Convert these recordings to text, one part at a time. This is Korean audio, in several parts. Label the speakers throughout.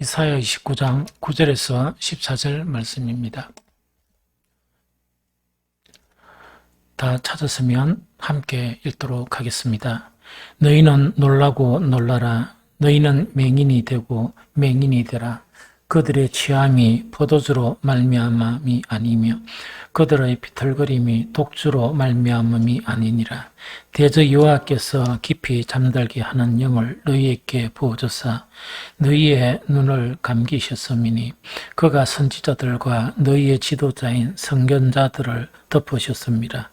Speaker 1: 이사야 29장 9절에서 14절 말씀입니다. 다 찾았으면 함께 읽도록 하겠습니다. 너희는 놀라고 놀라라. 너희는 맹인이 되고 맹인이 되라. 그들의 취함이 포도주로 말미암음이 아니며 그들의 비틀거림이 독주로 말미암음이 아니니라. 대저 여호와께서 깊이 잠들게 하는 영을 너희에게 부어주사 너희의 눈을 감기셨음이니 그가 선지자들과 너희의 지도자인 선견자들을 덮으셨습니다.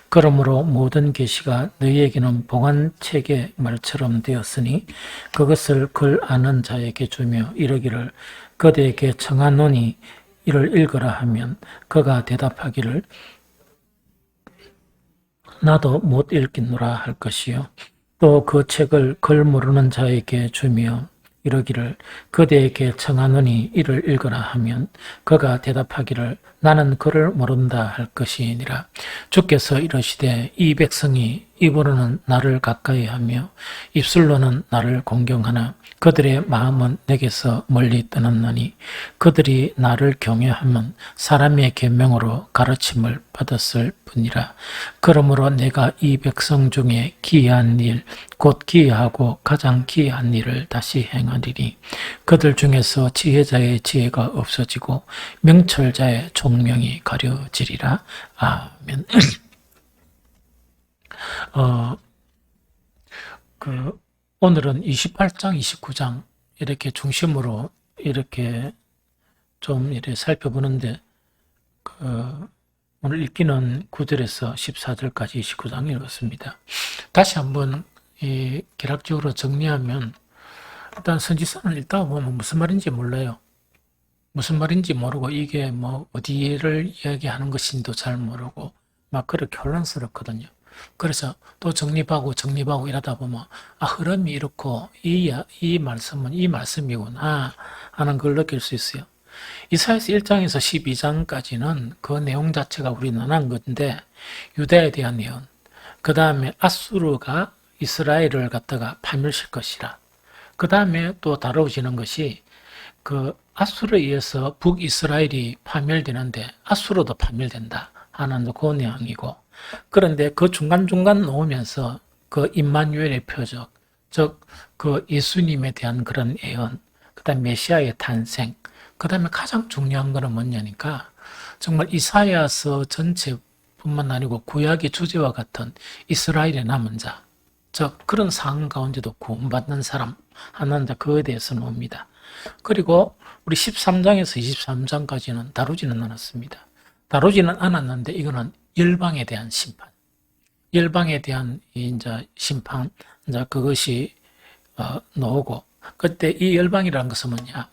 Speaker 1: 그러므로 모든 계시가 너희에게는 보관책의 말처럼 되었으니 그것을 글 아는 자에게 주며 이르기를 그대에게 청하노니 이를 읽으라 하면 그가 대답하기를 나도 못 읽겠노라 할 것이요 또 그 책을 글 모르는 자에게 주며 이르기를 그대에게 청하노니 이를 읽으라 하면 그가 대답하기를 나는 글을 모른다 할 것이니라. 주께서 이르시되 이 백성이 입으로는 나를 가까이하며 입술로는 나를 공경하나 그들의 마음은 내게서 멀리 떠났나니 그들이 나를 경외하면 사람의 계명으로 가르침을 받았을 뿐이라. 그러므로 내가 이 백성 중에 기이한 일 곧 기이하고 가장 기이한 일을 다시 행하리니 그들 중에서 지혜자의 지혜가 없어지고 명철자의 총명이 가려지리라. 아멘. 오늘은 28장, 29장 이렇게 중심으로 이렇게 좀 이렇게 살펴보는데 오늘 읽기는 9절에서 14절까지 29장 읽었습니다. 다시 한번 이 개략적으로 정리하면 일단 선지서는 읽다 보면 무슨 말인지 몰라요. 무슨 말인지 모르고 이게 뭐 어디를 이야기하는 것인지도 잘 모르고 막 그렇게 혼란스럽거든요. 그래서 또 정립하고 이러다 보면 흐름이 이렇고 이 말씀은 이 말씀이구나 하는 걸 느낄 수 있어요. 이사야서 1장에서 12장까지는 그 내용 자체가 우리는 안 한 건데 유다에 대한 예언, 그 다음에 아수르가 이스라엘을 갖다가 파멸시킬 것이라. 그 다음에 또 다뤄지는 것이 그 아수르에 의해서 북이스라엘이 파멸되는데 아수르도 파멸된다 하는 그 내용이고, 그런데 그 중간중간 놓으면서 그 임마누엘의 표적, 즉 그 예수님에 대한 그런 예언, 그 다음 메시아의 탄생, 그 다음에 가장 중요한 거는 뭐냐니까 정말 이사야서 전체뿐만 아니고 구약의 주제와 같은 이스라엘의 남은 자, 즉 그런 상황 가운데도 구원받는 사람 하나님, 그에 대해서 나옵니다. 그리고 우리 13장에서 23장까지는 다루지는 않았습니다. 다루지는 않았는데 이거는 열방에 대한 심판, 열방에 대한 이제 심판, 이제 그것이 나오고, 그때 이 열방이라는 것은 뭐냐?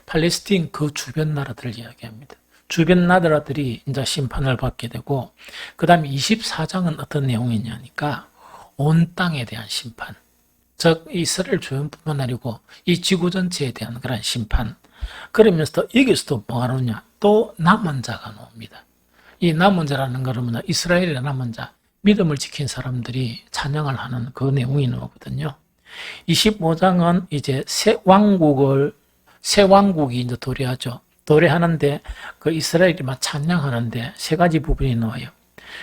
Speaker 1: 팔레스틴 그 주변 나라들을 이야기합니다. 주변 나라들이 이제 심판을 받게 되고, 그 다음에 24장은 어떤 내용이냐니까 온 땅에 대한 심판, 즉 이스라엘 주변뿐만 아니고 이 지구 전체에 대한 그런 심판. 그러면서 여기서도 뭐가 나오냐? 또 남은 자가 나옵니다. 이 남은 자라는 것은 이스라엘의 남은 자, 믿음을 지킨 사람들이 찬양을 하는 그 내용이 나오거든요. 25장은 이제 새 왕국이 이제 도래하죠. 도래하는데 그 이스라엘이 막 찬양하는데 세 가지 부분이 나와요.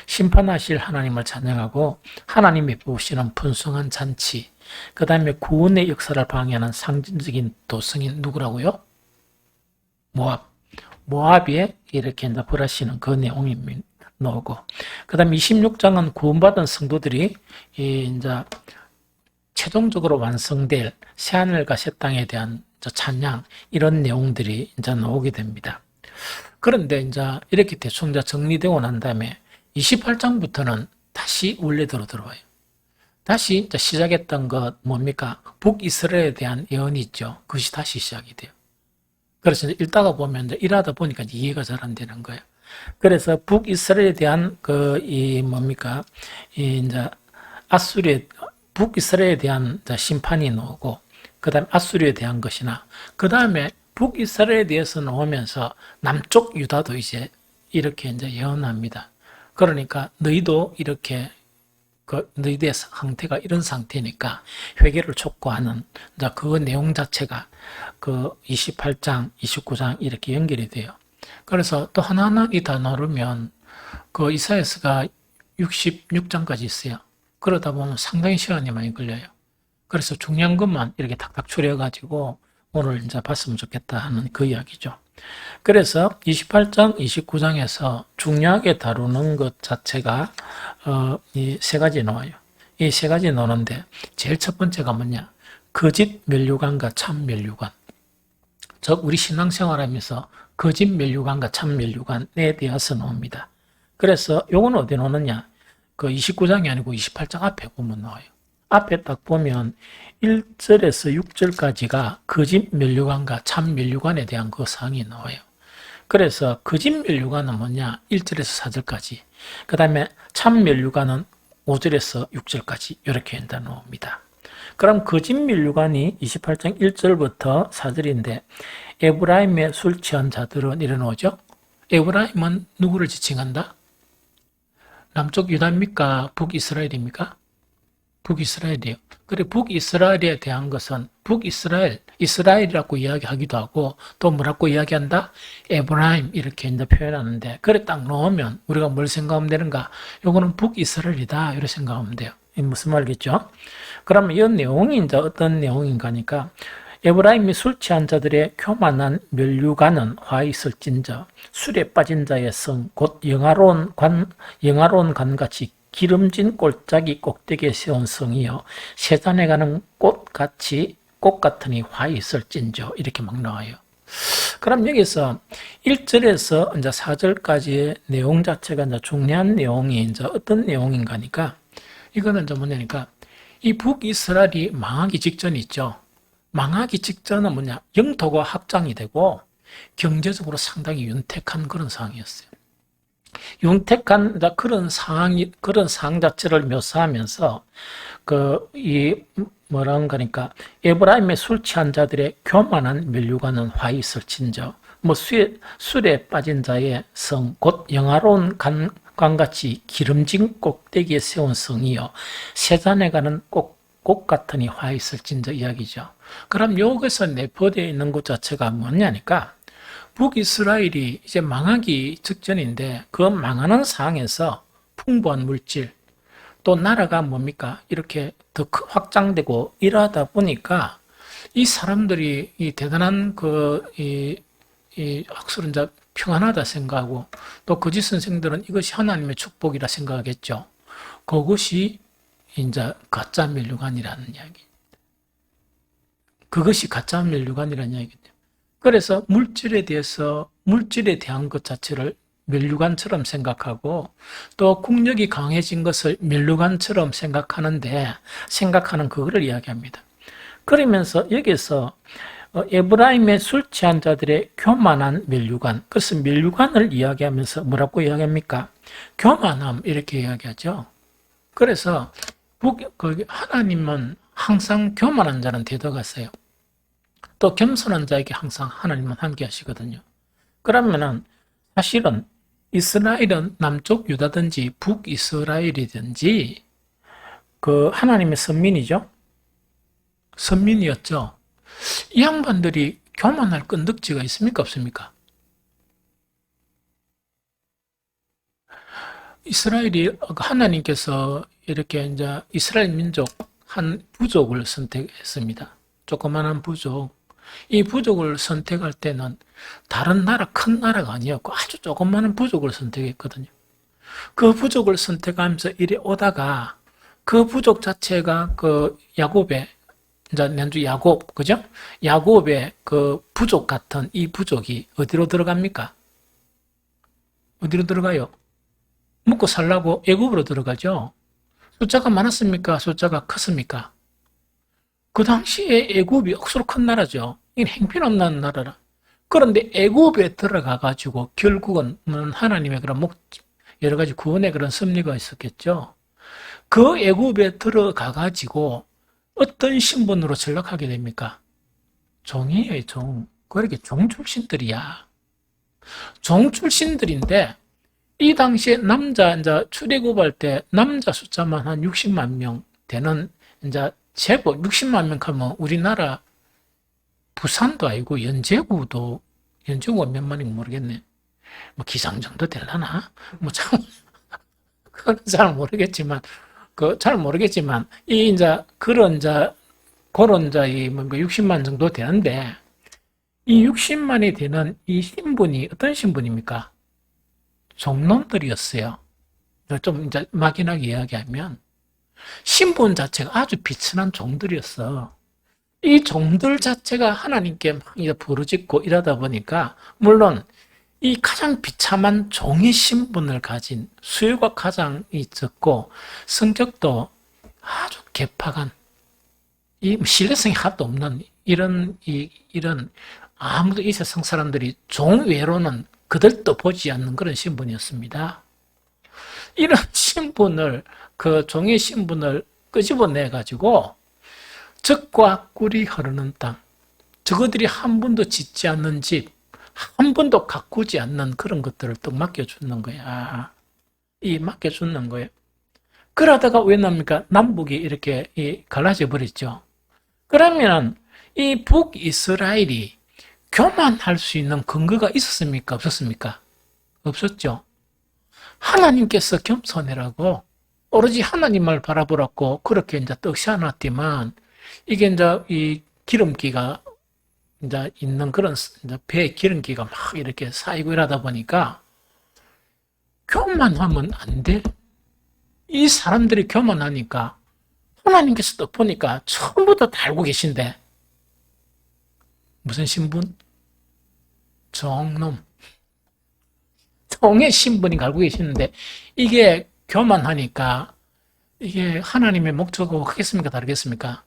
Speaker 1: 심판하실 하나님을 찬양하고 하나님이 보시는 풍성한 잔치, 그 다음에 구원의 역사를 방해하는 상징적인 도성인 누구라고요? 모압에 이렇게 이제 벌하시는 그 내용이 나오고, 그 다음에 26장은 구원받은 성도들이 이제 최종적으로 완성될 새하늘과 새 땅에 대한 찬양, 이런 내용들이 이제 나오게 됩니다. 그런데 이제 이렇게 대충 정리되고 난 다음에 28장부터는 다시 원래대로 들어와요. 다시 이제 시작했던 것 뭡니까? 북이스라엘에 대한 예언이 있죠. 그것이 다시 시작이 돼요. 그래서 읽다가 보면 이제 일하다 보니까 이해가 잘 안 되는 거예요. 그래서 북이스라엘에 대한 이제 북이스라엘에 대한 심판이 나오고, 그 다음에 아수르에 대한 것이나, 그 다음에 북이스라엘에 대해서 나오면서 남쪽 유다도 이제 이렇게 이제 예언합니다. 그러니까 너희도 이렇게 너희들의 상태가 이런 상태니까 회개를 촉구하는 그 내용 자체가 그 28장, 29장 이렇게 연결이 돼요. 그래서 또 하나하나 이 단어르면 그 이사야서가 66장까지 있어요. 그러다 보면 상당히 시간이 많이 걸려요. 그래서 중요한 것만 이렇게 탁탁 추려가지고 오늘 이제 봤으면 좋겠다 하는 그 이야기죠. 그래서 28장, 29장에서 중요하게 다루는 것 자체가 이 세 가지 나와요. 이 세 가지 나오는데 제일 첫 번째가 뭐냐? 거짓 면류관과 참 면류관. 즉 우리 신앙생활하면서 거짓 면류관과 참 면류관에 대해서 나옵니다. 그래서 요건 어디 나오느냐? 그 29장이 아니고 28장 앞에 보면 나와요. 앞에 딱 보면 1절에서 6절까지가 거짓 면류관과 참 면류관에 대한 그 사항이 나와요. 그래서 거짓 면류관은 뭐냐? 1절에서 4절까지. 그 다음에 참 면류관은 5절에서 6절까지 이렇게 일다 나옵니다. 그럼 거짓 면류관이 28장 1절부터 4절인데 에브라임의 술 취한 자들은 이래 나오죠? 에브라임은 누구를 지칭한다? 남쪽 유다입니까? 북이스라엘입니까? 북이스라엘이에요. 그래 북이스라엘에 대한 것은 북이스라엘, 이스라엘이라고 이야기하기도 하고 또 뭐라고 이야기한다? 에브라임 이렇게 이제 표현하는데 그래 딱 넣으면 우리가 뭘 생각하면 되는가? 요거는 북이스라엘이다 이렇게 생각하면 돼요. 이게 무슨 말이겠죠? 그러면 이 내용이 이제 어떤 내용인가 하니까 에브라임이 술 취한 자들의 교만한 면류관은 화 있을진저 술에 빠진 자의 성 곧 영화로운 관같이 기름진 골짜기 꼭대기에 세운 성이요 세잔에 가는 꽃 같으니 화 있을진저 이렇게 막 나와요. 그럼 여기서 1절에서 이제 4절까지의 내용 자체가 이제 중요한 내용이 이제 어떤 내용인가 하니까 이거는 좀 뭐냐니까 이 북이스라엘이 망하기 직전이 있죠. 망하기 직전은 뭐냐? 영토가 확장이 되고 경제적으로 상당히 윤택한 그런 상황이었어요. 윤택한 그런 상황 자체를 묘사하면서 뭐라고 하니까 에브라임의 술 취한 자들의 교만한 면류관은 화 있을진저 술에 빠진 자의 성 곧 영화로운 관같이 기름진 꼭대기에 세운 성이요 세잔에 가는 꽃 같으니 화 있을진저 이야기죠. 그럼 여기서 내포되어 있는 것 자체가 뭐냐니까 북이스라엘이 이제 망하기 직전인데 그 망하는 상황에서 풍부한 물질 또 나라가 뭡니까 이렇게 더 확장되고 이러다 보니까 이 사람들이 이 대단한 학술은 이제 평안하다 생각하고 또 거짓 선생들은 이것이 하나님의 축복이라 생각하겠죠. 그것이 이제 가짜 면류관이라는 이야기. 그것이 가짜 면류관이라는 이야기죠. 그래서 물질에 대한 것 자체를 면류관처럼 생각하고 또 국력이 강해진 것을 면류관처럼 생각하는 그거를 이야기합니다. 그러면서 여기서 에브라임의 술 취한 자들의 교만한 면류관, 그래서 면류관을 이야기하면서 뭐라고 이야기합니까? 교만함 이렇게 이야기하죠. 그래서 하나님은 항상 교만한 자는 데려갔어요. 또 겸손한 자에게 항상 하나님은 함께 하시거든요. 그러면은 사실은 이스라엘은 남쪽 유다든지 북이스라엘이든지 하나님의 선민이죠. 선민이었죠. 이 양반들이 교만할 건덕지가 있습니까? 없습니까? 이스라엘이 하나님께서 이렇게 이제 이스라엘 민족 한 부족을 선택했습니다. 조그마한 부족. 이 부족을 선택할 때는 다른 나라, 큰 나라가 아니었고 아주 조그마한 부족을 선택했거든요. 그 부족을 선택하면서 이리 오다가 그 부족 자체가 야곱의, 이제 nen주 야곱, 그죠? 야곱의 그 부족 같은 이 부족이 어디로 들어갑니까? 어디로 들어가요? 먹고 살라고 애굽으로 들어가죠. 숫자가 많았습니까? 숫자가 컸습니까? 그 당시에 애굽이 억수로 큰 나라죠. 이게 행편없는 나라라. 그런데 애굽에 들어가 가지고 결국은 하나님의 그런 여러 가지 구원의 그런 섭리가 있었겠죠. 그 애굽에 들어가 가지고 어떤 신분으로 전락하게 됩니까? 종이에요, 종. 그렇게 종 출신들이야. 종 출신들인데 이 당시에 남자, 이제 출애굽할 때 남자 숫자만 한 60만 명 되는, 이제 제법 60만 명 하면 우리나라 부산도 아니고 연제구가 몇 만인가 모르겠네. 뭐 기상 정도 되려나? 뭐 참, 그건 잘 모르겠지만, 이 이제 그런 이제 그런 이제 이 뭔가 60만 정도 되는데, 이 60만이 되는 이 신분이 어떤 신분입니까? 종놈들이었어요. 좀 이제 막연하게 이야기하면 신분 자체가 아주 비천한 종들이었어. 이 종들 자체가 하나님께 막 이제 부르짖고 이러다 보니까, 물론 이 가장 비참한 종의 신분을 가진, 수요가 가장 적고 성격도 아주 개팍한, 이 신뢰성이 하나도 없는 이런 아무도 이 세상 사람들이 종 외로는 그들도 보지 않는 그런 신분이었습니다. 이런 신분을, 그 종의 신분을 끄집어내 가지고 적과 꿀이 흐르는 땅, 저거들이 한 번도 짓지 않는 집, 한 번도 가꾸지 않는 그런 것들을 또 맡겨주는 거야. 맡겨주는 거예요. 그러다가 왜 납니까? 남북이 이렇게 갈라져 버렸죠. 그러면 이 북이스라엘이 교만할 수 있는 근거가 있었습니까? 없었습니까? 없었죠. 하나님께서 겸손해라고 오로지 하나님을 바라보라고 그렇게 이제 떡시아놨지만, 이게 이제 이 기름기가 이제 있는 그런 이제 배에 기름기가 막 이렇게 쌓이고 이러다 보니까 교만하면 안 돼. 이 사람들이 교만하니까 하나님께서 또 보니까 처음부터 다 알고 계신데, 무슨 신분? 종놈. 종의 신분이 알고 계시는데, 이게 교만하니까 이게 하나님의 목적하고 크겠습니까? 다르겠습니까?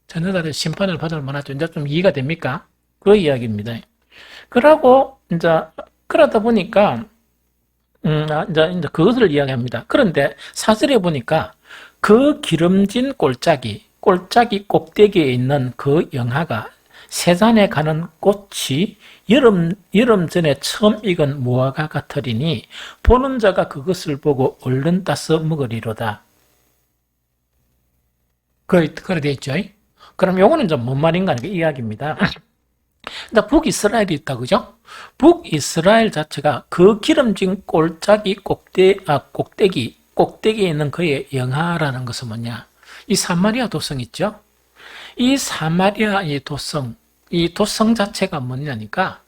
Speaker 1: 전혀 다른 심판을 받을 만하죠. 이제 좀 이해가 됩니까? 그 이야기입니다. 그러고 이제 그러다 보니까 이제 그것을 이야기합니다. 그런데 사절에 보니까 그 기름진 꼴짝이 꼭대기에 있는 그 영하가 세잔에 가는 꽃이 여름 전에 처음 익은 무화과 같으리니 보는 자가 그것을 보고 얼른 따서 먹으리로다. 그래 돼 있죠. 그럼 요거는 좀 뭔 말인가 하는 이야기입니다. 북이스라엘이 있다, 그죠? 북이스라엘 자체가 그 기름진 꼭대기에 있는 그의 영하라는 것은 뭐냐? 이 사마리아 도성 있죠? 이 사마리아의 도성, 이 도성 자체가 뭐냐니까,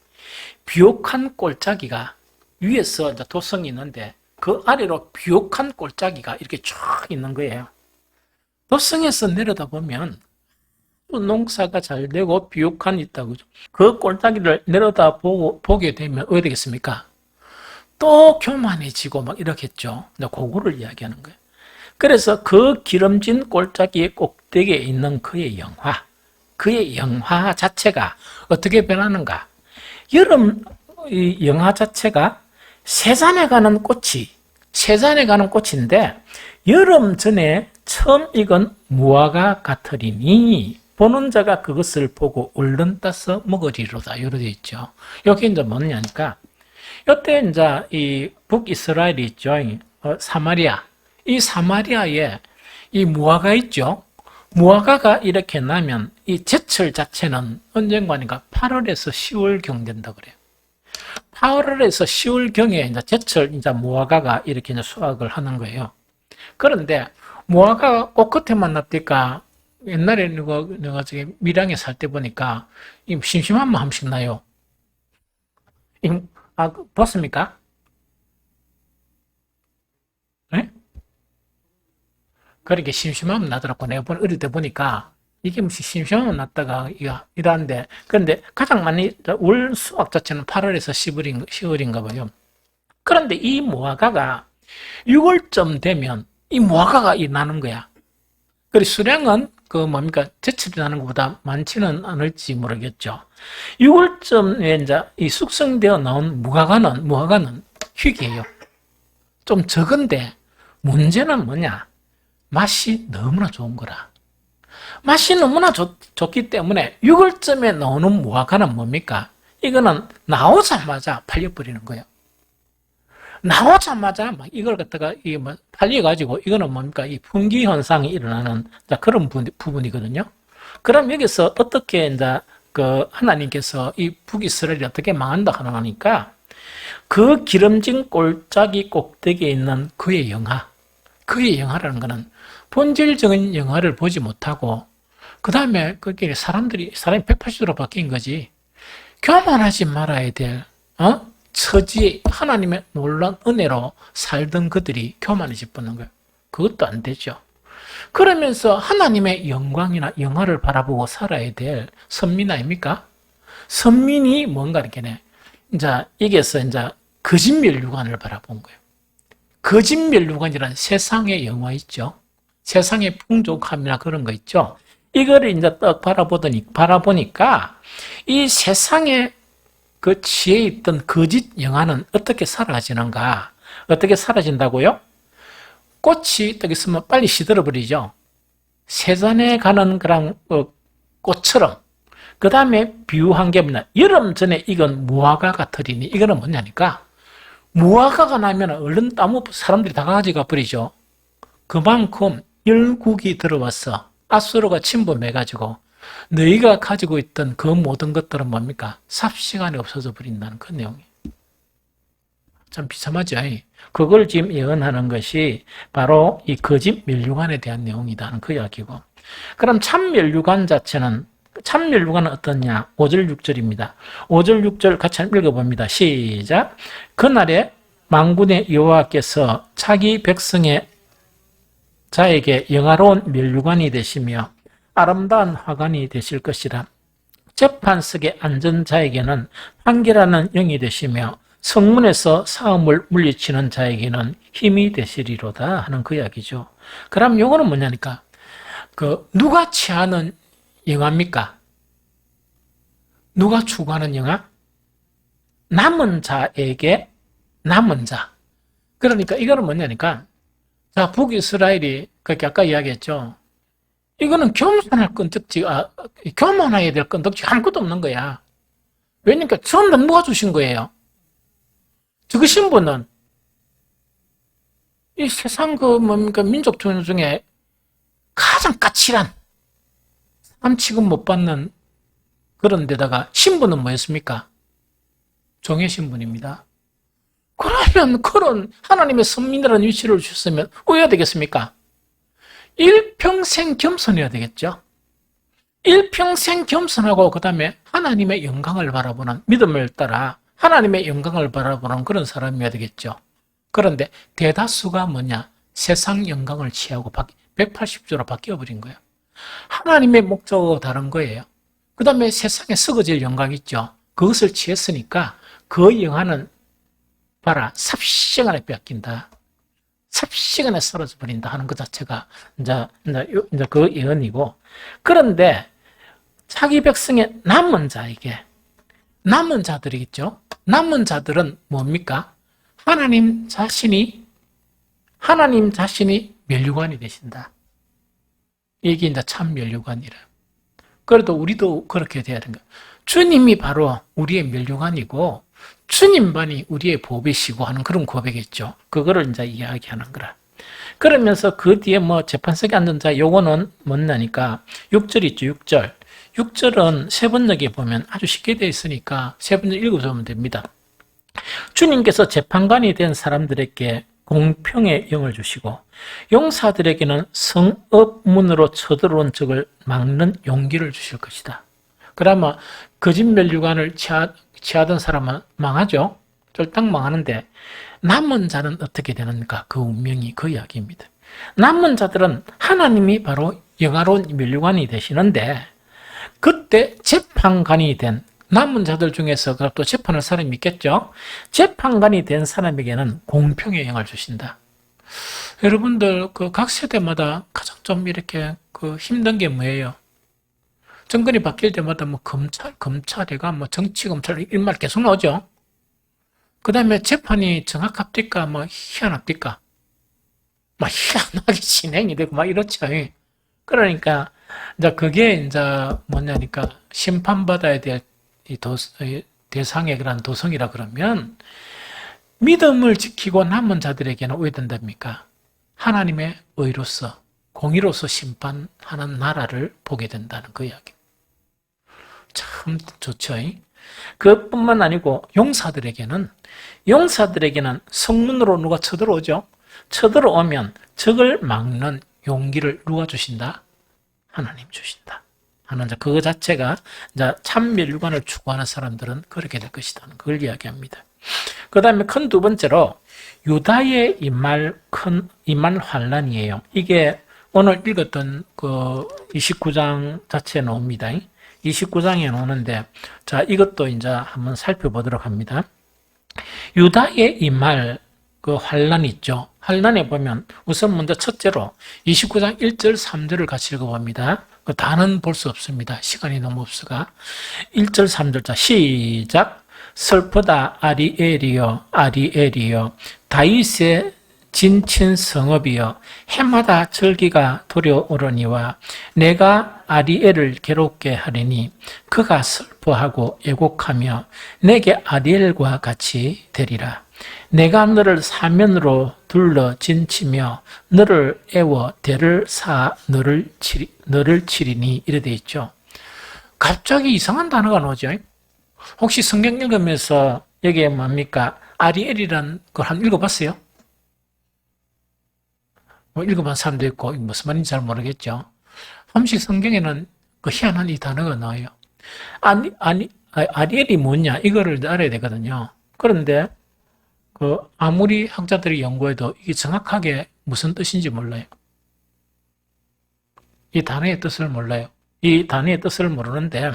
Speaker 1: 비옥한 골짜기가 위에서 이제 도성이 있는데 그 아래로 비옥한 골짜기가 이렇게 쫙 있는 거예요. 도성에서 내려다 보면 농사가 잘 되고 비옥한 있다고. 그 골짜기를 내려다 보게 되면 어떻게 되겠습니까? 또 교만해지고 막 이렇겠죠. 그거를 이야기하는 거예요. 그래서 그 기름진 골짜기의 꼭대기에 있는 그의 영화 자체가 어떻게 변하는가? 이 영화 자체가 세잔에 가는 꽃인데 여름 전에 처음 익은 무화과 같으리니 보는 자가 그것을 보고 얼른 따서 먹으리로다. 이렇게 되어 있죠. 여기 이제 뭐냐니까, 이때 이제 이 북이스라엘이 있죠. 사마리아. 이 사마리아에 이 무화과 있죠. 무화과가 이렇게 나면 이 제철 자체는 언젠가니까 8월에서 10월경 된다 그래요. 8월에서 10월경에 이제 제철 이제 무화과가 이렇게 이제 수확을 하는 거예요. 그런데 무화과가 꽃 끝에만 납니까? 옛날에 내가 저기 밀양에 살 때 보니까 심심한 마음씩 나요. 봤습니까? 네? 그렇게 심심하면 나더라고. 내가 어릴 때 보니까 이게 무슨 심심하면 났다가 이러는데, 그런데 가장 많이 올 수확 자체는 8월에서 10월인가 봐요. 그런데 이 무화과가 6월쯤 되면 이 무화과가 나는 거야. 그리고 수량은 제철이 나는 것보다 많지는 않을지 모르겠죠. 6월쯤에 이제 이 숙성되어 나온 무화과는 희귀해요. 좀 적은데 문제는 뭐냐? 맛이 너무나 좋은 거라. 맛이 너무나 좋기 때문에 6월쯤에 나오는 무화과는 뭡니까? 이거는 나오자마자 팔려버리는 거예요. 나오자마자 막 이걸 갖다가 이게 뭐 팔려가지고 이거는 뭡니까? 이 풍기 현상이 일어나는 그런 부분이거든요. 그럼 여기서 어떻게 이제 그 하나님께서 이 북이스라엘이 어떻게 망한다 하니까 그 기름진 골짜기 꼭대기에 있는 그의 영화라는 것은 본질적인 영화를 보지 못하고 그 다음에 그게 사람이 180도로 바뀐 거지. 교만하지 말아야 될 처지에 하나님의 놀라운 은혜로 살던 그들이 교만해져 버는 거예요. 그것도 안 되죠. 그러면서 하나님의 영광이나 영화를 바라보고 살아야 될 선민 아닙니까? 선민이 뭔가 이렇게 이제 이게서 이제 거짓 면류관을 바라본 거예요. 거짓 면류관이라는 세상의 영화 있죠. 세상의 풍족함이나 그런 거 있죠. 이거를 이제 딱 바라보니까 이 세상의 그 지에 있던 거짓 영화는 어떻게 사라지는가? 어떻게 사라진다고요? 꽃이 딱 있으면 빨리 시들어버리죠. 세잔에 가는 그런 꽃처럼. 그 다음에 비유한 게 뭐냐? 여름 전에 익은 무화과가 터리니 이거는 뭐냐니까? 무화과가 나면 얼른 사람들이 다 가져가 버리죠. 그만큼 열국이 들어와서 앗수르가 침범해가지고 너희가 가지고 있던 그 모든 것들은 뭡니까? 삽시간에 없어져 버린다는 그 내용이에요. 참 비참하죠. 그걸 지금 예언하는 것이 바로 이 거짓 면류관에 대한 내용이다는 그 이야기고. 그럼 참 면류관 자체는 어떠냐? 5절 6절입니다. 5절 6절 같이 한번 읽어봅니다. 시작. 그날에 만군의 여호와께서 자기 백성의 자에게 영화로운 면류관이 되시며 아름다운 화관이 되실 것이라. 재판석에 앉은 자에게는 판결하는 영이 되시며 성문에서 싸움을 물리치는 자에게는 힘이 되시리로다 하는 그 이야기죠. 그럼 요거는 뭐냐니까? 누가 취하는 영화입니까? 누가 추구하는 영화? 남은 자에게 남은 자. 그러니까 이거는 뭐냐니까? 자, 북이스라엘이 그렇게 아까 이야기했죠. 이거는 교만해야 될 건덕지 아무것도 없는 거야. 왜냐니까 전부 다 누가 주신 거예요. 적으신 분은 이 세상 민족 중에 가장 까칠한 사람 취급 못 받는 그런 데다가 신분은 뭐였습니까? 종의 신분입니다. 그러면 그런 하나님의 선민이라는 위치를 주셨으면 어여야 되겠습니까? 일평생 겸손해야 되겠죠. 일평생 겸손하고 그 다음에 하나님의 영광을 바라보는 믿음을 따라 하나님의 영광을 바라보는 그런 사람이어야 되겠죠. 그런데 대다수가 뭐냐? 세상 영광을 취하고 180도로 바뀌어버린 거예요. 하나님의 목적과 다른 거예요. 그 다음에 세상에 썩어질 영광 있죠. 그것을 취했으니까 그 영화는 봐라, 삽시간에 뺏긴다. 삽시간에 사라져 버린다 하는 것 자체가 이제 그 예언이고. 그런데 자기 백성의 남은 자에게, 남은 자들이겠죠. 남은 자들은 뭡니까? 하나님 자신이 면류관이 되신다. 이게 이제 참 면류관이라. 그래도 우리도 그렇게 돼야 되는 거야. 주님이 바로 우리의 면류관이고 주님만이 우리의 보배시고 하는 그런 고백이죠. 그거를 이제 이야기하는 거라. 그러면서 그 뒤에 재판석에 앉은 자, 요거는 뭐냐니까 6절 있죠, 6절. 6절은 세번역에 보면 아주 쉽게 되어 있으니까 세번역 읽어보면 됩니다. 주님께서 재판관이 된 사람들에게 공평의 영을 주시고 용사들에게는 성읍문으로 쳐들어온 적을 막는 용기를 주실 것이다. 그러면 거짓 면류관을 취하던 사람은 망하죠. 쫄딱 망하는데 남은 자는 어떻게 되는가? 그 운명이 그 이야기입니다. 남은 자들은 하나님이 바로 영화로운 면류관이 되시는데 그때 재판관이 된 남은 자들 중에서 또 재판할 사람이 있겠죠. 재판관이 된 사람에게는 공평의 영을 주신다. 여러분들 각 세대마다 가장 좀 이렇게 힘든 게 뭐예요? 정권이 바뀔 때마다 검찰이가 정치 검찰 일말 계속 나오죠. 그 다음에 재판이 정확합니까? 희한합니까? 희한하게 진행이 되고 이렇죠. 그러니까 이제 그게 이제 뭐냐니까 심판받아야 될 이 대상의 그런 도성이라 그러면 믿음을 지키고 남은 자들에게는 왜 된답니까? 하나님의 의로서 공의로서 심판하는 나라를 보게 된다는 그 이야기. 참 좋죠. 그뿐만 아니고 용사들에게는 성문으로 누가 쳐들어오죠. 쳐들어오면 적을 막는 용기를 누가 주신다? 하나님 주신다. 하는 그 자체가 참 멸류관을 추구하는 사람들은 그렇게 될 것이다. 그걸 이야기합니다. 그 다음에 큰 두 번째로 유다의 임할 환란이에요. 이게 오늘 읽었던 그 29장 자체에 나옵니다. 29장에 나오는데, 자, 이것도 이제 한번 살펴보도록 합니다. 유다의 임할 그 환란이 있죠. 환란에 보면 우선 먼저 첫째로 29장 1절, 3절을 같이 읽어봅니다. 그 다는 볼 수 없습니다. 시간이 너무 없어가. 1절, 3절, 자, 시작. 슬프다 아리엘이여 아리엘이여 다윗의 진친 성읍이여 해마다 절기가 도려오르니와 내가 아리엘을 괴롭게 하리니 그가 슬퍼하고 애곡하며 내게 아리엘과 같이 되리라. 내가 너를 사면으로 둘러 진치며 너를 애워 대를 사 너를 치리니 이래 돼 있죠. 갑자기 이상한 단어가 나오죠. 혹시 성경 읽으면서 여기에 뭡니까? 아리엘이라는 걸 한번 읽어봤어요? 뭐 읽어본 사람도 있고 무슨 말인지 잘 모르겠죠. 한식 성경에는 그 희한한 이 단어가 나와요. 아리엘이 뭐냐 이거를 알아야 되거든요. 그런데 그 아무리 학자들이 연구해도 이게 정확하게 무슨 뜻인지 몰라요. 이 단어의 뜻을 몰라요. 이 단어의 뜻을 모르는데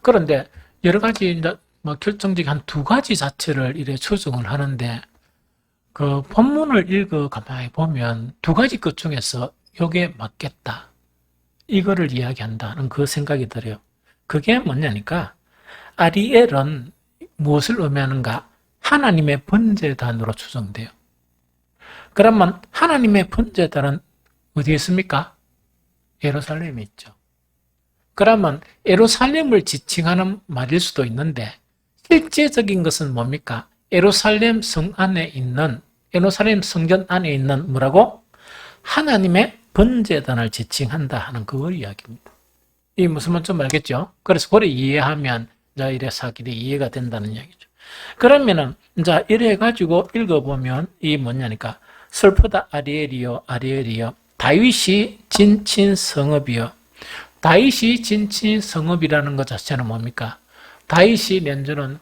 Speaker 1: 그런데 여러 가지 이제 뭐 결정적인 한 두 가지 자체를 이래 추정을 하는데 그 본문을 읽어 가만히 보면 두 가지 것 중에서 이게 맞겠다. 이거를 이야기한다는 그 생각이 들어요. 그게 뭐냐니까 아리엘은 무엇을 의미하는가? 하나님의 번제단으로 추정돼요. 그러면 하나님의 번제단은 어디에 있습니까? 예루살렘에 있죠. 그러면 예루살렘을 지칭하는 말일 수도 있는데 실제적인 것은 뭡니까? 예루살렘 성 안에 있는 예루살렘 성전 안에 있는 뭐라고? 하나님의 번제단을 지칭한다 하는 그걸 이야기입니다. 이 무슨 말인지 알겠죠? 그래서 그걸 이해하면 이제 이래 사실이 이해가 된다는 이야기죠. 그러면은 이제 이래 가지고 읽어보면 이 뭐냐니까 슬프다 아리엘이여 아리엘이여 다윗이 진친 성읍이여. 다윗이 진친 성읍이라는 것 자체는 뭡니까? 다윗이 낸주는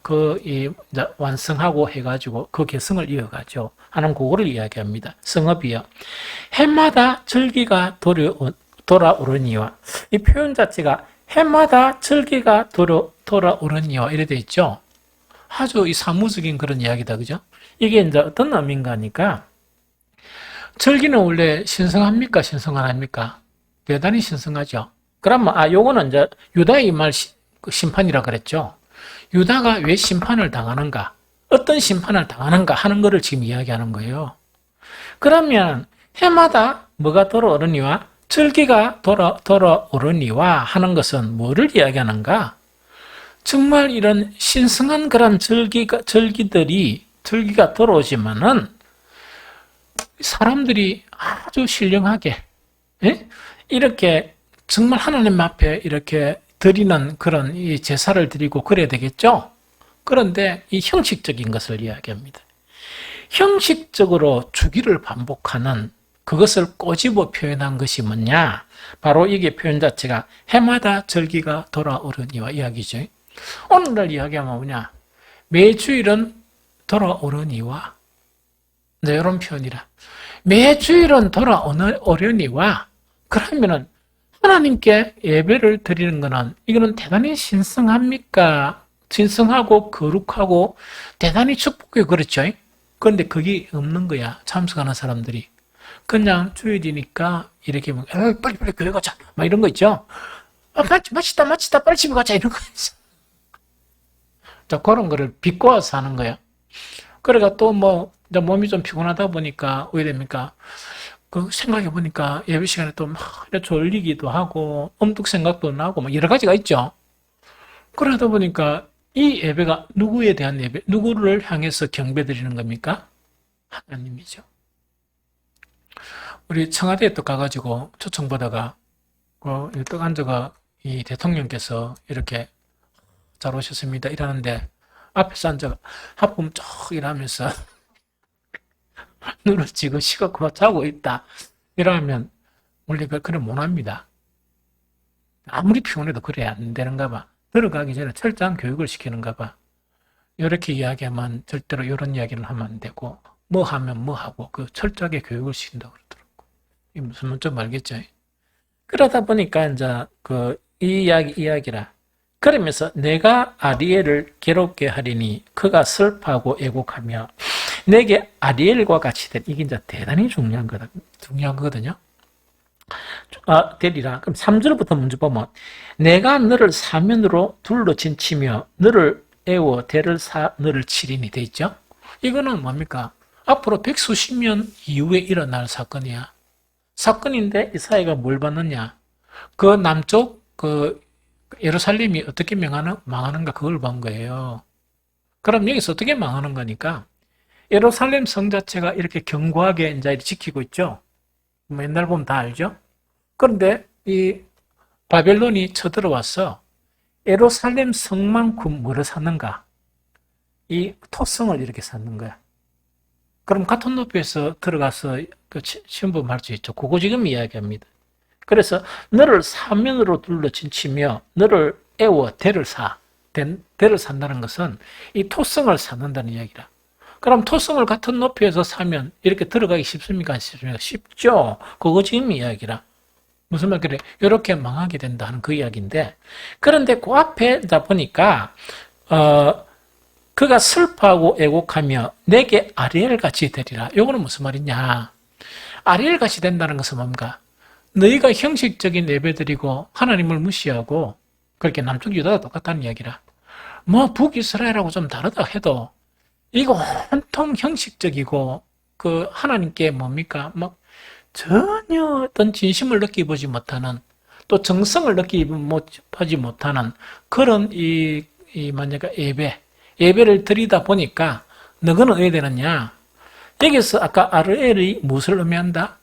Speaker 1: 완성하고 해가지고 그 개성을 이어가죠. 하는 그거를 이야기합니다. 성읍이요. 해마다 절기가 돌아오르니와. 이 표현 자체가 해마다 절기가 돌아오르니와 이래 돼 있죠. 아주 이 사무적인 그런 이야기다. 그죠? 이게 이제 어떤 의미인가 하니까 절기는 원래 신성합니까? 신성 안 합니까? 대단히 신성하죠. 그러면 요거는 이제 유다의 말 심판이라 그랬죠. 유다가 왜 심판을 당하는가? 어떤 심판을 당하는가 하는 것을 지금 이야기하는 거예요. 그러면 해마다 뭐가 돌아오르니와 절기가 돌아오르니와 하는 것은 뭐를 이야기하는가? 정말 이런 신성한 그런 절기가 돌아오지만은 사람들이 아주 신령하게 이렇게 정말 하나님 앞에 이렇게 드리는 그런 이 제사를 드리고 그래야 되겠죠? 그런데 이 형식적인 것을 이야기합니다. 형식적으로 주기를 반복하는 그것을 꼬집어 표현한 것이 뭐냐? 바로 이게 표현 자체가 해마다 절기가 돌아오르니와 이야기죠. 오늘날 이야기하면 뭐냐? 매주일은 돌아오르니와 이런 표현이라. 매주일은 돌아오르니와 그러면은 하나님께 예배를 드리는 것은 이거는 대단히 신성합니까? 신성하고 거룩하고 대단히 축복해 그렇죠? 그런데 그게 없는 거야. 참석하는 사람들이. 그냥 주일이니까 이렇게 빨리 교회 가자. 막 이런 거 있죠? 마치다 빨리 집에 가자 이런 거 있어. 자, 그런 거를 비꼬아서 하는 거야. 그러니까 또 몸이 좀 피곤하다 보니까 왜 됩니까? 그 생각해 보니까 예배 시간에 또 막 졸리기도 하고 엄뚝 생각도 나고 뭐 여러 가지가 있죠. 그러다 보니까 이 예배가 누구에 대한 예배, 누구를 향해서 경배드리는 겁니까? 하나님이죠. 우리 청와대에 또 가가지고 초청받아가 떡 앉아가 이 대통령께서 이렇게 잘 오셨습니다 이러는데 앞에서 앉아가 하품 쭉 이러면서 눈을 지고 시각고 자고 있다 이러면 우리가 그래 못합니다. 아무리 피곤해도 그래 안 되는가 봐. 들어가기 전에 철저한 교육을 시키는가 봐. 이렇게 이야기하면 절대로 이런 이야기를 하면 안 되고 뭐 하면 뭐 하고 그 철저하게 교육을 시킨다고 그러더라고. 이 무슨 말인지 알겠죠? 그러다 보니까 이제 이 이야기라. 그러면서 내가 아리엘을 괴롭게 하리니 그가 슬퍼하고 애곡하며 내게 아리엘과 같이 된 이게 이제 대단히 중요한 거거든요. 되리라. 그럼 3절부터 먼저 보면 내가 너를 사면으로 둘러 진치며 너를 애워 대를 사 너를 치리니 돼 있죠. 이거는 뭡니까? 앞으로 백수십 년 이후에 일어날 사건이야. 사건인데 이사야가 뭘 받느냐? 그 남쪽 예루살렘이 어떻게 망하는가 그걸 본 거예요. 그럼 여기서 어떻게 망하는 거니까 예루살렘 성 자체가 이렇게 견고하게 이제 지키고 있죠. 옛날 보면 다 알죠. 그런데 이 바벨론이 쳐들어와서 예루살렘 성만큼 뭐를 샀는가? 이 토성을 이렇게 샀는 거야. 그럼 같은 높이에서 들어가서 시험보면 할 수 있죠. 그거 지금 이야기합니다. 그래서 너를 사면으로 둘러 진치며 너를 애워 대를 산다는 것은 이 토성을 사는다는 이야기라. 그럼 토성을 같은 높이에서 사면 이렇게 들어가기 쉽습니까? 안 쉽습니까? 쉽죠. 그거 지금 이야기라. 무슨 말 그래? 이렇게 망하게 된다는 그 이야기인데 그런데 그 앞에 보니까 그가 슬퍼하고 애곡하며 내게 아리엘 같이 되리라. 이거는 무슨 말이냐? 아리엘 같이 된다는 것은 뭔가 너희가 형식적인 예배드리고 하나님을 무시하고 그렇게 남쪽 유다가 똑같다는 이야기라. 뭐 북이스라엘하고 좀 다르다 해도 이거 온통 형식적이고 그 하나님께 뭡니까? 막 전혀 어떤 진심을 느끼보지 못하는 또 정성을 느끼지 못하는 그런 만약에 예배를 드리다 보니까 너는 어떻게 되느냐? 여기서 아까 아르엘이 무엇을 의미한다?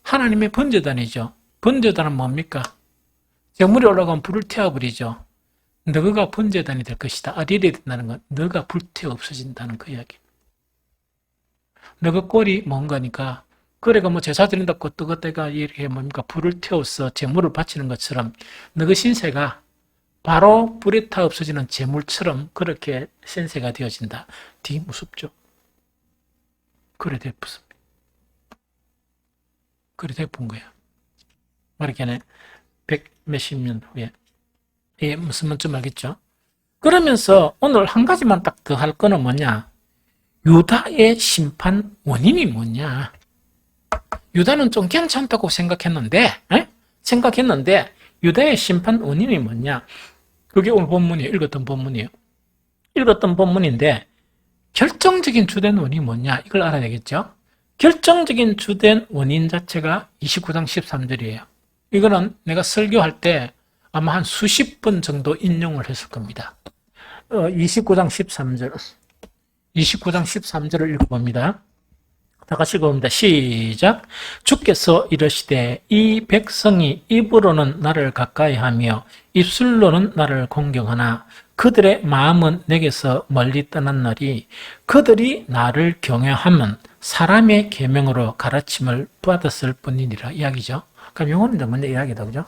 Speaker 1: 하나님의 번제단이죠. 번제단은 뭡니까? 재물이 올라가면 불을 태워버리죠. 너가 번제단이 될 것이다. 아리엘이 된다는 건 너가 불태워 없어진다는 그 이야기. 너가 꼴이 뭔가니까 그래가 뭐 제사 드린다고 뜨거때가 이렇게 뭡니까? 불을 태워서 재물을 바치는 것처럼 너가 신세가 바로 불에 타 없어지는 재물처럼 그렇게 신세가 되어진다. 되게 무섭죠. 그래 되었습니다. 그래 되어본 거야. 말하기에는 100몇십 년 후에. 예, 무슨 말인지 알겠죠? 그러면서 오늘 한 가지만 딱 더 할 거는 뭐냐? 유다의 심판 원인이 뭐냐? 유다는 좀 괜찮다고 생각했는데 유다의 심판 원인이 뭐냐? 그게 오늘 본문이에요. 읽었던 본문이에요. 읽었던 본문인데 결정적인 주된 원인이 뭐냐? 이걸 알아야 되겠죠? 결정적인 주된 원인 자체가 29장 13절이에요. 이거는 내가 설교할 때 아마 한 수십 번 정도 인용을 했을 겁니다. 29장 13절. 29장 13절을 읽어봅니다. 다 같이 읽어봅니다. 시작. 주께서 이르시되 이 백성이 입으로는 나를 가까이하며 입술로는 나를 공경하나 그들의 마음은 내게서 멀리 떠난 날이 그들이 나를 경외하면 사람의 계명으로 가르침을 받았을 뿐이니라 이야기죠. 그럼 이거는 먼저 이야기다, 그죠?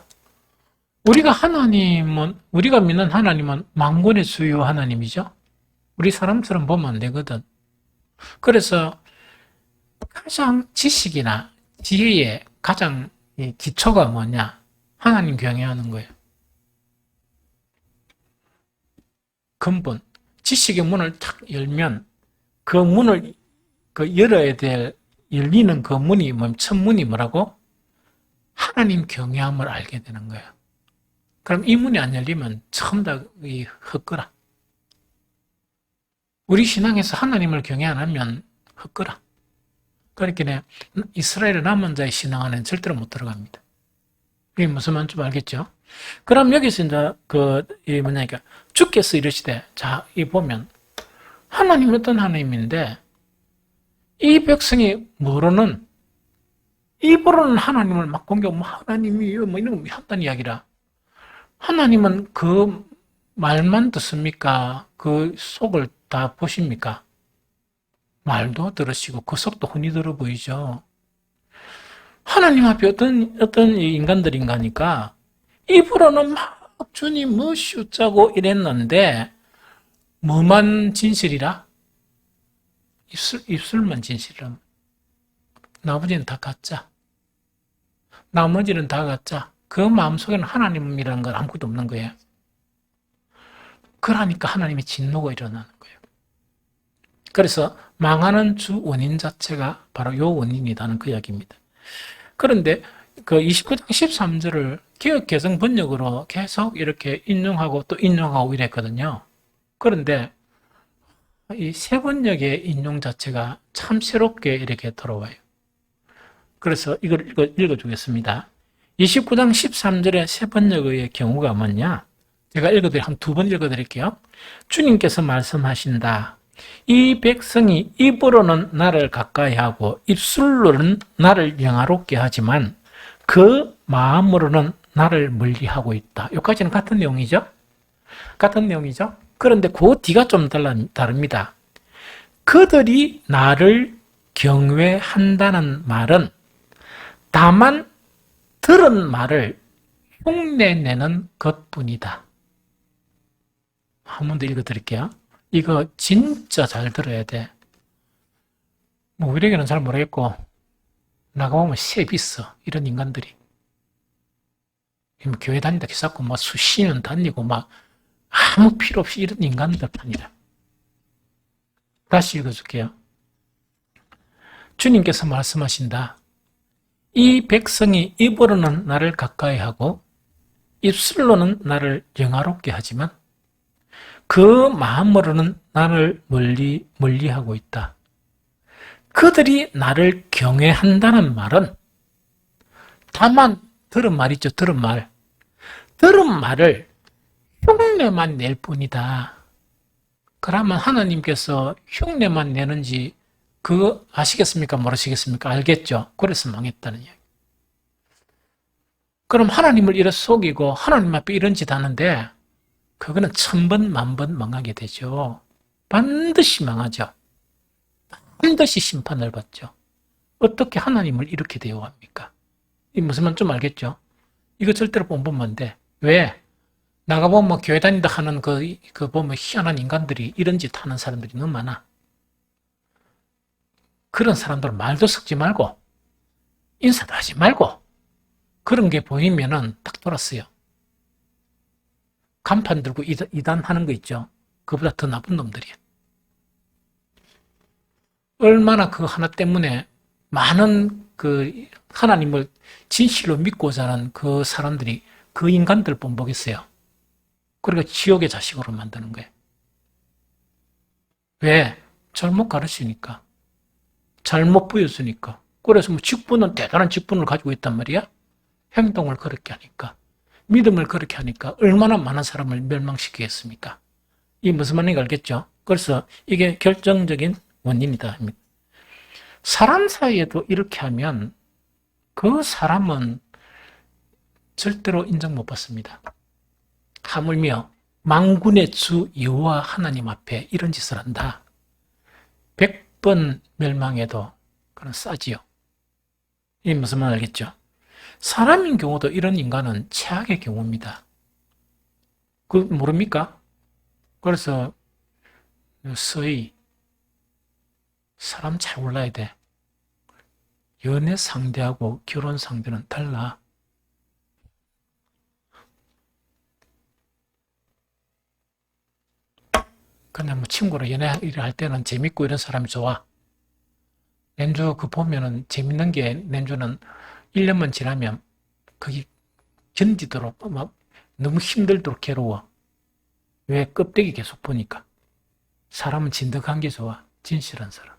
Speaker 1: 우리가 믿는 하나님은 만군의 주요 하나님이죠. 우리 사람처럼 보면 안 되거든. 그래서 가장 지식이나 지혜의 가장 기초가 뭐냐? 하나님 경외하는 거예요. 근본. 지식의 문을 탁 열면 그 문을 열어야 될 열리는 그 문이 첫 문이 뭐라고? 하나님 경외함을 알게 되는 거예요. 그럼 이 문이 안 열리면 처음 다 헛거라. 우리 신앙에서 하나님을 경외 안 하면 헛거라. 그러니까 이스라엘의 남은 자의 신앙 안에는 절대로 못 들어갑니다. 이게 무슨 말인지 알겠죠? 그럼 여기서 이제 뭐냐니까 주께서 이르시되, 자, 이 보면 하나님은 어떤 하나님인데 이 백성이 모르는, 입으로는 하나님을 막 공격, 뭐 하나님이 뭐 이런 거 한다는 이야기라. 하나님은 그 말만 듣습니까? 그 속을 다 보십니까? 말도 들으시고 그 속도 흔히 들어 보이죠. 하나님 앞에 어떤 인간들인가니까 입으로는 막 주님 무시우자고 이랬는데 뭐만 진실이라? 입술만 진실이라. 나머지는 다 가짜. 나머지는 다 가짜. 그 마음속에는 하나님이라는 건 아무것도 없는 거예요. 그러니까 하나님의 진노가 일어나는 거예요. 그래서 망하는 주 원인 자체가 바로 요 원인이라는 그 이야기입니다. 그런데 그 29장 13절을 개역 개정 번역으로 계속 이렇게 인용하고 또 인용하고 이랬거든요. 그런데 이 새 번역의 인용 자체가 참 새롭게 이렇게 들어와요. 그래서 이걸 읽어주겠습니다. 29장 13절의 새 번역의 경우가 뭐냐? 제가 한 두 번 읽어드릴게요. 주님께서 말씀하신다. 이 백성이 입으로는 나를 가까이 하고 입술로는 나를 영화롭게 하지만 그 마음으로는 나를 멀리하고 있다. 여기까지는 같은 내용이죠? 같은 내용이죠? 그런데 그 뒤가 좀 다릅니다. 그들이 나를 경외한다는 말은 다만 들은 말을 흉내내는 것뿐이다. 한 번 더 읽어드릴게요. 이거 진짜 잘 들어야 돼. 뭐 우리에게는 잘 모르겠고 나가보면 셉 있어. 이런 인간들이. 교회 다니다 기사고 막 수십 년 다니고 막 아무 필요 없이 이런 인간들 아니라. 다시 읽어줄게요. 주님께서 말씀하신다. 이 백성이 입으로는 나를 가까이 하고 입술로는 나를 영화롭게 하지만 그 마음으로는 나를 멀리하고 있다. 그들이 나를 경외한다는 말은 다만 들은 말이죠. 들은 말. 들은 말을 흉내만 낼 뿐이다. 그러면 하나님께서 흉내만 내는지 그거 아시겠습니까? 모르시겠습니까? 알겠죠? 그래서 망했다는 이야기. 그럼 하나님을 이래 속이고 하나님 앞에 이런 짓 하는데 그거는 1000번, 10,000번 망하게 되죠. 반드시 망하죠. 반드시 심판을 받죠. 어떻게 하나님을 이렇게 대우합니까? 이 무슨 말 좀 알겠죠? 이거 절대로 본보면 안 돼. 왜? 나가보면 뭐 교회 다닌다 하는 그 보면 희한한 인간들이 이런 짓 하는 사람들이 너무 많아. 그런 사람들은 말도 섞지 말고 인사도 하지 말고 그런 게 보이면은 딱 돌았어요. 간판 들고 이단하는 거 있죠. 그보다 더 나쁜 놈들이에요. 얼마나 그 하나 때문에 많은 그 하나님을 진실로 믿고자 하는 그 사람들이 그 인간들 본보겠어요. 그러니까 지옥의 자식으로 만드는 거예요. 왜? 잘못 가르치니까. 잘못 보여주니까. 그래서 뭐 직분은 대단한 직분을 가지고 있단 말이야. 행동을 그렇게 하니까. 믿음을 그렇게 하니까 얼마나 많은 사람을 멸망시키겠습니까? 이 무슨 말인지 알겠죠? 그래서 이게 결정적인 원인이다. 사람 사이에도 이렇게 하면 그 사람은 절대로 인정 못 받습니다. 하물며 만군의 주 여호와 하나님 앞에 이런 짓을 한다. 100번 멸망해도 그건 싸지요. 이 무슨 말 알겠죠? 사람인 경우도 이런 인간은 최악의 경우입니다. 그 모릅니까? 그래서 서희 사람 잘 골라야 돼. 연애 상대하고 결혼 상대는 달라. 그냥 뭐 친구로 연애를 할 때는 재밌고 이런 사람이 좋아. 낸주 그 보면은 재밌는 게 낸주는 1년만 지나면 그게 견디도록 막 너무 힘들도록 괴로워. 왜? 껍데기 계속 보니까. 사람은 진득한 게 좋아. 진실한 사람.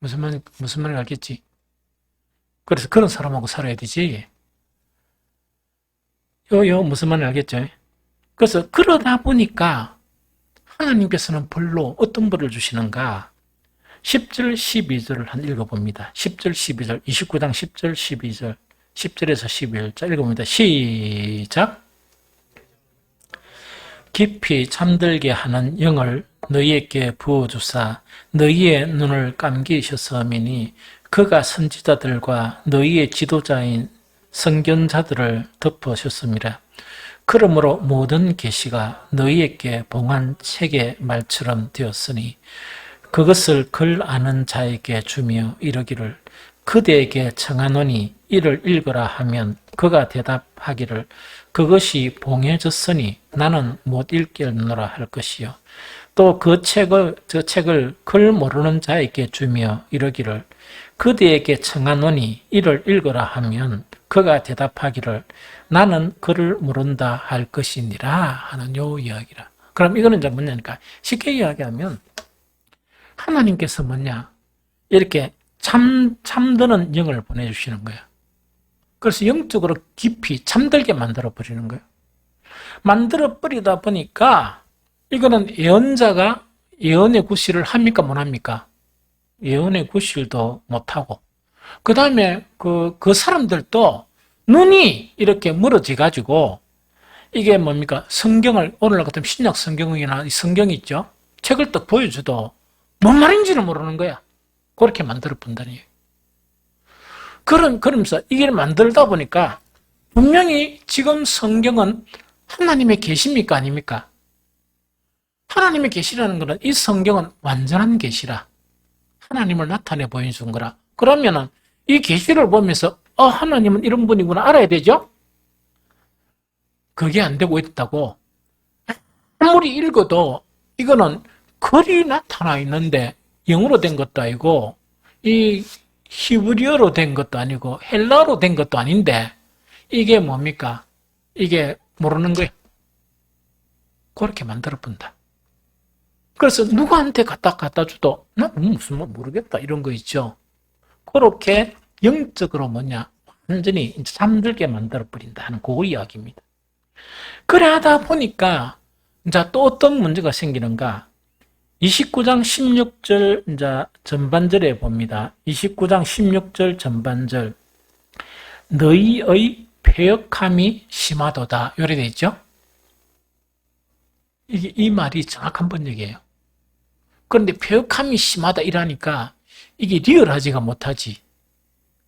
Speaker 1: 무슨 말인지 알겠지? 그래서 그런 사람하고 살아야 되지. 무슨 말인지 알겠죠? 그래서 그러다 보니까 하나님께서는 벌로 어떤 벌을 주시는가? 10절, 12절을 한 읽어봅니다. 10절, 12절, 29장 10절, 12절, 10절에서 11절 읽어봅니다. 시작! 깊이 잠들게 하는 영을 너희에게 부어주사 너희의 눈을 감기셨으니 그가 선지자들과 너희의 지도자인 선견자들을 덮으셨습니다. 그러므로 모든 계시가 너희에게 봉한 책의 말처럼 되었으니 그것을 글 아는 자에게 주며 이르기를 그대에게 청하노니 이를 읽으라 하면 그가 대답하기를 그것이 봉해졌으니 나는 못 읽겠노라 할 것이요 또 저 책을 글 모르는 자에게 주며 이르기를 그대에게 청하노니 이를 읽으라 하면 그가 대답하기를 나는 글을 모른다 할 것이니라 하는 요 이야기라. 그럼 이거는 이제 뭐냐니까 쉽게 이야기하면 하나님께서 뭐냐 이렇게 잠드는 영을 보내주시는 거야. 그래서 영적으로 깊이 잠들게 만들어 버리는 거예요. 만들어 버리다 보니까 이거는 예언자가 예언의 구실을 합니까 못 합니까? 예언의 구실도 못하고 그 다음에 그 사람들도 눈이 이렇게 멀어져 가지고 이게 뭡니까? 성경을 오늘날 같은 신약 성경이나 성경 있죠? 책을 딱 보여줘도 뭔 말인지를 모르는 거야. 그렇게 만들어 본다는 얘기예요. 그러면서 이게 만들다 보니까 분명히 지금 성경은 하나님의 계시입니까 아닙니까? 하나님의 계시라는 것은 이 성경은 완전한 계시라. 하나님을 나타내 보여준 거라. 그러면은 이 계시를 보면서 하나님은 이런 분이구나 알아야 되죠? 그게 안 되고 있다고. 아무리 읽어도 이거는 글이 나타나 있는데 영어로 된 것도 아니고 이 히브리어로 된 것도 아니고 헬라어로 된 것도 아닌데 이게 뭡니까? 이게 모르는 거예요. 그렇게 만들어 본다. 그래서 누구한테 갖다 줘도 나 무슨 말 모르겠다 이런 거 있죠. 그렇게 영적으로 뭐냐 완전히 잠들게 만들어 버린다 하는 그 이야기입니다. 그래 하다 보니까 이제 또 어떤 문제가 생기는가? 29장 16절 이제 전반절에 봅니다. 29장 16절 전반절 너희의 패역함이 심하도다 이래 돼 있죠. 이 말이 정확한 번역이에요. 그런데 패역함이 심하다 이러니까 이게 리얼하지가 못하지.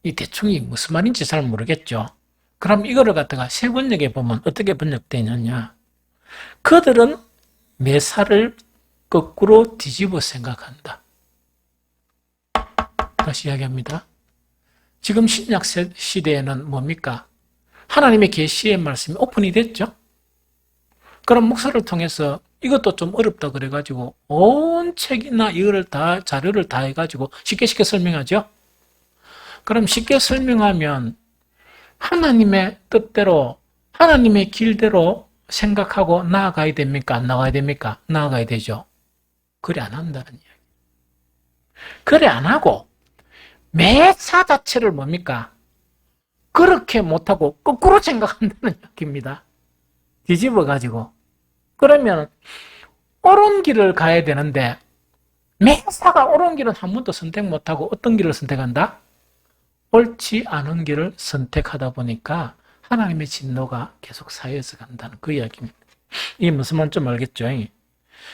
Speaker 1: 이 대충이 무슨 말인지 잘 모르겠죠. 그럼 이거를 갖다가 새 번역에 보면 어떻게 번역되느냐. 그들은 매사를 거꾸로 뒤집어 생각한다. 다시 이야기합니다. 지금 신약 시대에는 뭡니까? 하나님의 계시의 말씀이 오픈이 됐죠. 그럼 목사를 통해서 이것도 좀 어렵다 그래가지고 온 책이나 이거를 다 자료를 다 해가지고 쉽게 설명하죠. 그럼 쉽게 설명하면 하나님의 뜻대로 하나님의 길대로 생각하고 나아가야 됩니까? 안 나아가야 됩니까? 나아가야 되죠. 그래 안 한다는 이야기. 그래 안 하고 매사 자체를 뭡니까? 그렇게 못하고 거꾸로 생각한다는 이야기입니다. 뒤집어 가지고. 그러면 옳은 길을 가야 되는데 매사가 옳은 길은 한 번도 선택 못하고 어떤 길을 선택한다? 옳지 않은 길을 선택하다 보니까 하나님의 진노가 계속 쌓여서 간다는 그 이야기입니다. 이게 무슨 말인지 좀 알겠죠?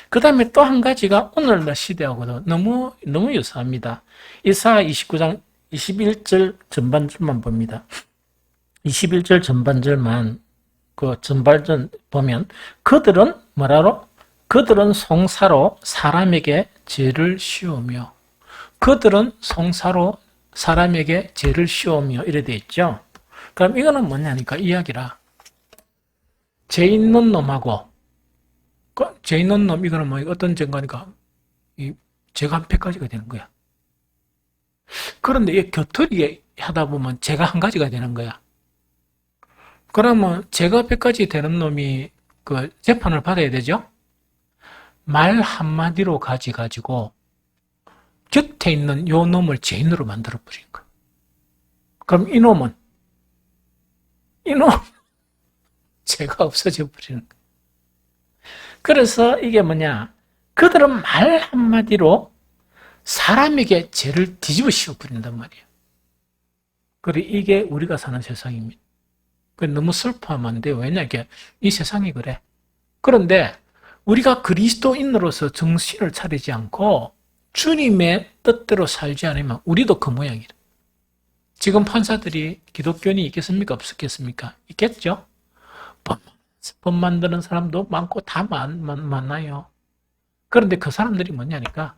Speaker 1: 그 다음에 또 한 가지가 오늘날 시대하고도 너무 유사합니다. 이사야 29장 21절 전반절만 봅니다. 21절 전반절만 그 전반절 보면 그들은 뭐라로? 그들은 송사로 사람에게 죄를 씌우며 그들은 송사로 사람에게 죄를 씌우며 이래 돼 있죠. 그럼 이거는 뭐냐니까 이야기라. 죄 있는 놈하고 죄 있는 놈 이거는 뭐 어떤 죄인가니까 이 죄가 한 100가지가 되는 거야. 그런데 이 곁들이게 하다 보면 죄가 한 가지가 되는 거야. 그러면 죄가 100가지 되는 놈이 그 재판을 받아야 되죠. 말 한마디로 가지고 곁에 있는 요 놈을 죄인으로 만들어 버린 거야. 그럼 이 놈 죄가 없어져 버리는 거야. 그래서 이게 뭐냐? 그들은 말 한마디로 사람에게 죄를 뒤집어 씌워버린단 말이에요. 그리고 이게 우리가 사는 세상입니다. 너무 슬퍼하면 안 돼요. 왜냐? 이게 이 세상이 그래. 그런데 우리가 그리스도인으로서 정신을 차리지 않고 주님의 뜻대로 살지 않으면 우리도 그 모양이래. 지금 판사들이 기독교인이 있겠습니까? 없겠습니까? 있겠죠? 법 만드는 사람도 많고 다 많아요. 그런데 그 사람들이 뭐냐니까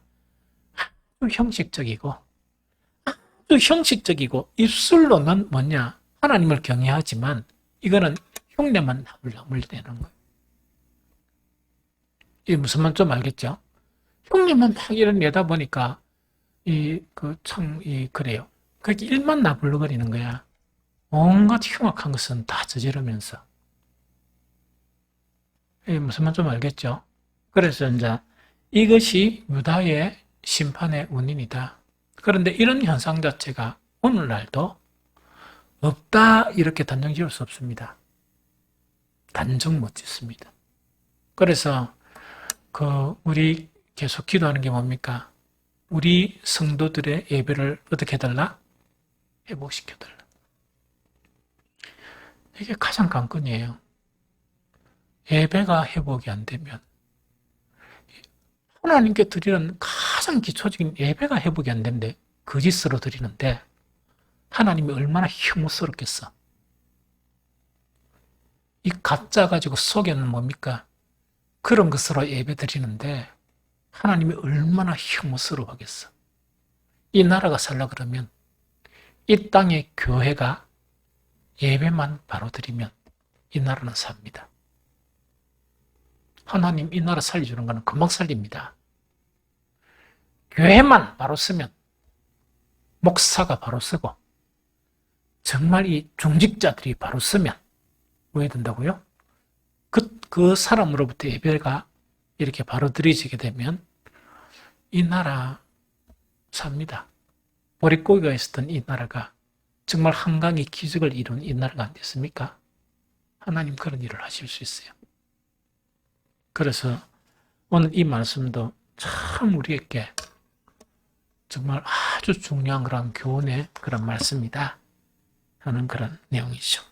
Speaker 1: 아주 형식적이고 입술로는 뭐냐? 하나님을 경외하지만 이거는 흉내만 나물나물 되는 거예요. 이게 무슨 말 좀 알겠죠? 흉내만 막 이런 내다 보니까 그래요. 그렇게 일만 나불거리는 거야. 온갖 흉악한 것은 다 저지르면서. 이게 무슨 말 좀 알겠죠? 그래서 이제 이것이 유다의 심판의 원인이다. 그런데 이런 현상 자체가 오늘날도 없다 이렇게 단정 지을 수 없습니다. 단정 못 짓습니다. 그래서 우리 계속 기도하는 게 뭡니까? 우리 성도들의 예배를 어떻게 해달라? 회복시켜달라. 이게 가장 관건이에요. 예배가 회복이 안 되면 하나님께 드리는 가장 기초적인 예배가 회복이 안 되는데 거짓으로 드리는데 하나님이 얼마나 혐오스럽겠어. 이 가짜 가지고 속에는 뭡니까? 그런 것으로 예배 드리는데 하나님이 얼마나 혐오스러워하겠어. 이 나라가 살라 그러면 이 땅의 교회가 예배만 바로 드리면 이 나라는 삽니다. 하나님 이 나라 살려주는 거는 금방 살립니다. 교회만 바로 쓰면 목사가 바로 쓰고 정말 이 중직자들이 바로 쓰면 뭐 해야 된다고요? 그 사람으로부터 예배가 이렇게 바로 드려지게 되면 이 나라 삽니다. 보릿고기가 있었던 이 나라가 정말 한강의 기적을 이룬 이 나라가 안 됐습니까? 하나님 그런 일을 하실 수 있어요. 그래서 오늘 이 말씀도 참 우리에게 정말 아주 중요한 그런 교훈의 그런 말씀이다 하는 그런 내용이죠.